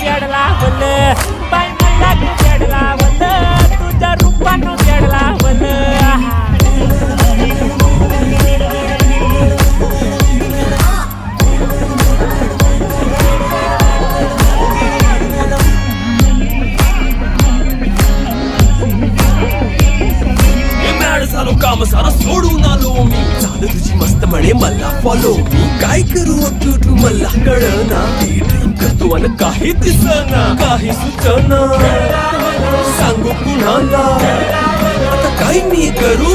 वेड लावलं बाई मला तू वेड लावलं तुझ्या रूपानं वेड लावलं झालो काम सारा सोडून आलो मी झालं तुझी मस्त म्हणे मला फॉलो मी काय करू तू मला कळना ड्रीम करतो आणि काही दिसना काही सुचना सांगू कुणाला आता काय मी करू